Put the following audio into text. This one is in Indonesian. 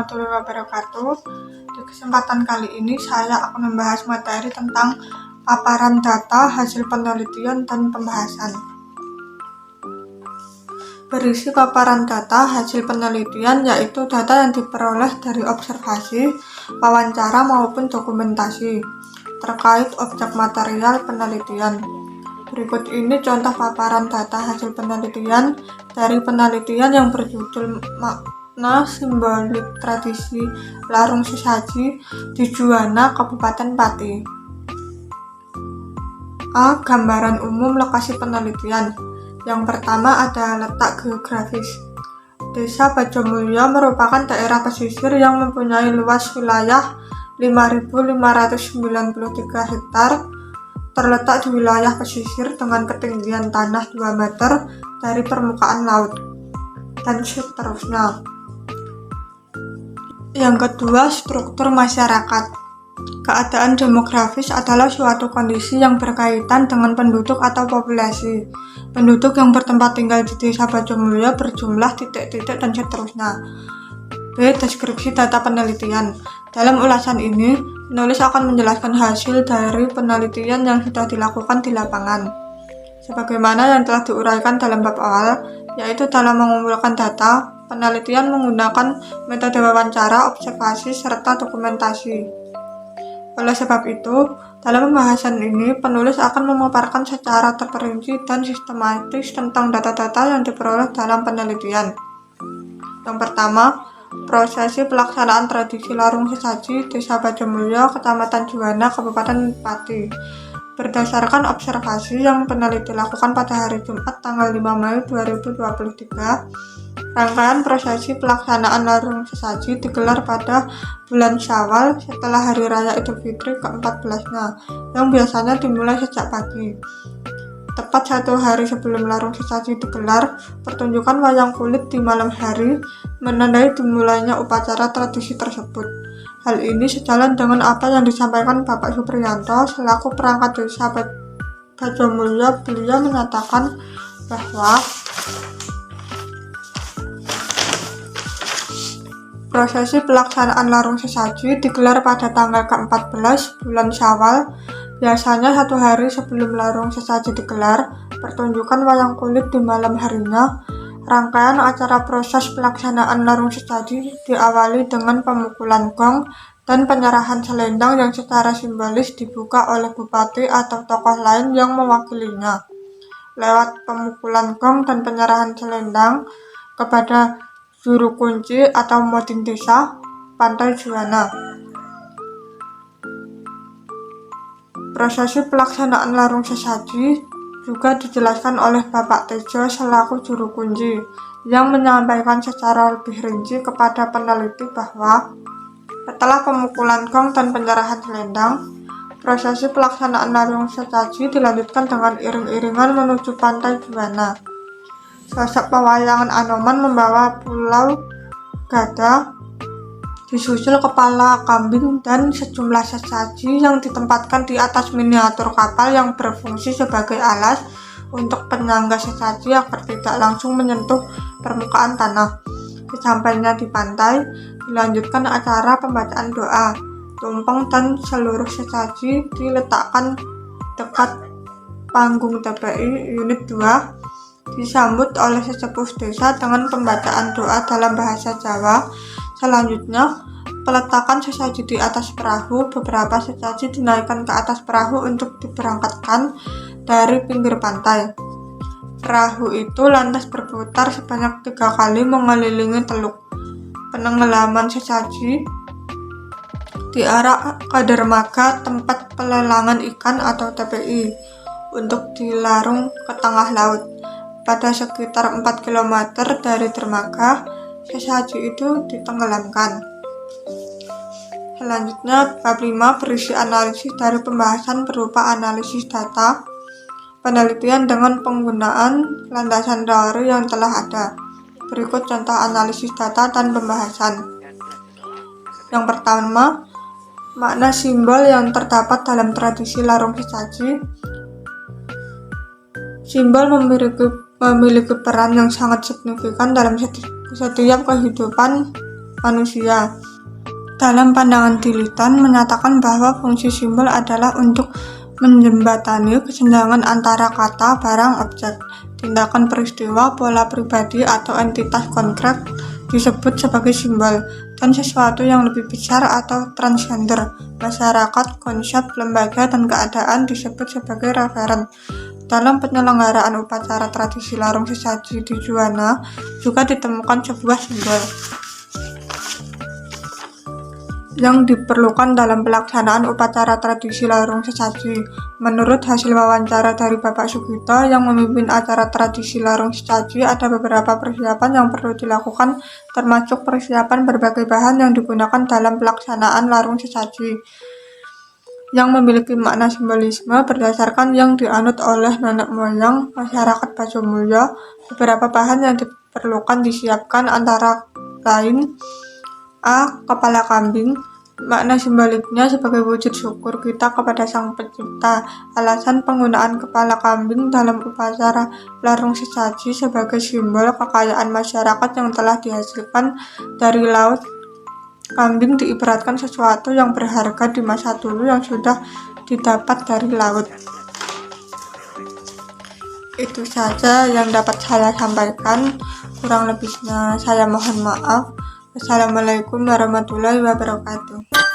warahmatullahi wabarakatuh. Di kesempatan kali ini saya akan membahas materi tentang paparan data, hasil penelitian, dan pembahasan. Berisi paparan data hasil penelitian yaitu data yang diperoleh dari observasi, wawancara maupun dokumentasi terkait objek material penelitian. Berikut ini contoh paparan data hasil penelitian dari penelitian yang berjudul Makna Simbolik Tradisi Larung Sesaji di Juwana, Kabupaten Pati. A. Gambaran umum lokasi penelitian. Yang pertama ada letak geografis. Desa Bajomulyo merupakan daerah pesisir yang mempunyai luas wilayah 5.593 hektar, terletak di wilayah pesisir dengan ketinggian tanah 2 meter dari permukaan laut, dan seterusnya. Yang kedua, struktur masyarakat. Keadaan demografis adalah suatu kondisi yang berkaitan dengan penduduk atau populasi. Penduduk yang bertempat tinggal di Desa Bajomulyo berjumlah titik-titik dan seterusnya. B. Deskripsi data penelitian. Dalam ulasan ini, penulis akan menjelaskan hasil dari penelitian yang sudah dilakukan di lapangan. Sebagaimana yang telah diuraikan dalam bab awal, yaitu dalam mengumpulkan data, penelitian menggunakan metode wawancara, observasi, serta dokumentasi. Oleh sebab itu, dalam pembahasan ini, penulis akan memaparkan secara terperinci dan sistematis tentang data-data yang diperoleh dalam penelitian. Yang pertama, prosesi pelaksanaan tradisi larung sesaji Desa Bajomulyo, Kecamatan Juwana, Kabupaten Pati. Berdasarkan observasi yang peneliti lakukan pada hari Jumat tanggal 5 Mei 2023, rangkaian prosesi pelaksanaan larung sesaji digelar pada bulan Syawal setelah Hari Raya Idul Fitri ke-14-nya, yang biasanya dimulai sejak pagi. Tepat 1 hari sebelum larung sesaji digelar, pertunjukan wayang kulit di malam hari menandai dimulainya upacara tradisi tersebut. Hal ini sejalan dengan apa yang disampaikan Bapak Supriyanto selaku perangkat Desa Bajomulyo. Beliau menyatakan bahwa prosesi pelaksanaan larung sesaji digelar pada tanggal ke-14 bulan Syawal. Biasanya 1 hari sebelum larung sesaji digelar, pertunjukan wayang kulit di malam harinya. Rangkaian acara proses pelaksanaan larung sesaji diawali dengan pemukulan gong dan penyerahan selendang yang secara simbolis dibuka oleh bupati atau tokoh lain yang mewakilinya. Lewat pemukulan gong dan penyerahan selendang kepada juru kunci atau modin desa Pantai Juwana. Prosesi pelaksanaan larung sesaji juga dijelaskan oleh Bapak Tejo selaku juru kunci, yang menyampaikan secara lebih rinci kepada peneliti bahwa setelah pemukulan gong dan penyerahan selendang, prosesi pelaksanaan larung sesaji dilanjutkan dengan iring-iringan menuju Pantai Juwana. Sosok pewayangan Anoman membawa pulau gada, disusul kepala kambing dan sejumlah sesaji yang ditempatkan di atas miniatur kapal yang berfungsi sebagai alas untuk penyangga sesaji agar tidak langsung menyentuh permukaan tanah. Sesampainya di pantai, dilanjutkan acara pembacaan doa, tumpeng dan seluruh sesaji diletakkan dekat panggung TPI Unit 2, disambut oleh sesepuh desa dengan pembacaan doa dalam bahasa Jawa. Selanjutnya, peletakan sesaji di atas perahu. Beberapa sesaji dinaikkan ke atas perahu untuk diberangkatkan dari pinggir pantai. Perahu itu lantas berputar sebanyak 3 kali mengelilingi teluk. Penenggelaman sesaji di arah ke dermaga tempat pelelangan ikan atau TPI untuk dilarung ke tengah laut. Pada sekitar 4 km dari dermaga, sesaji itu ditenggelamkan. Selanjutnya, bab 5 berisi analisis dari pembahasan berupa analisis data penelitian dengan penggunaan landasan teori yang telah ada. Berikut contoh analisis data dan pembahasan. Yang pertama, makna simbol yang terdapat dalam tradisi larung sesaji. Simbol memiliki peran yang sangat signifikan dalam setiap kehidupan manusia. Dalam pandangan Dilitan menyatakan bahwa fungsi simbol adalah untuk menjembatani kesenjangan antara kata, barang, objek. Tindakan peristiwa, pola pribadi, atau entitas konkret disebut sebagai simbol, dan sesuatu yang lebih besar atau transgender, masyarakat, konsep, lembaga, dan keadaan disebut sebagai referen. Dalam penyelenggaraan upacara tradisi larung sesaji di Juwana juga ditemukan sebuah simbol yang diperlukan dalam pelaksanaan upacara tradisi larung sesaji. Menurut hasil wawancara dari Bapak Sugito yang memimpin acara tradisi larung sesaji, ada beberapa persiapan yang perlu dilakukan, termasuk persiapan berbagai bahan yang digunakan dalam pelaksanaan larung sesaji yang memiliki makna simbolisme berdasarkan yang dianut oleh nenek moyang masyarakat Bajomulyo. Beberapa bahan yang diperlukan disiapkan antara lain: A. Kepala kambing. Makna simboliknya sebagai wujud syukur kita kepada Sang Pencipta. Alasan penggunaan kepala kambing dalam upacara larung sesaji sebagai simbol kekayaan masyarakat yang telah dihasilkan dari laut. Kambing diibaratkan sesuatu yang berharga di masa dulu yang sudah didapat dari laut. Itu saja yang dapat saya sampaikan. Kurang lebihnya saya mohon maaf. Wassalamualaikum warahmatullahi wabarakatuh.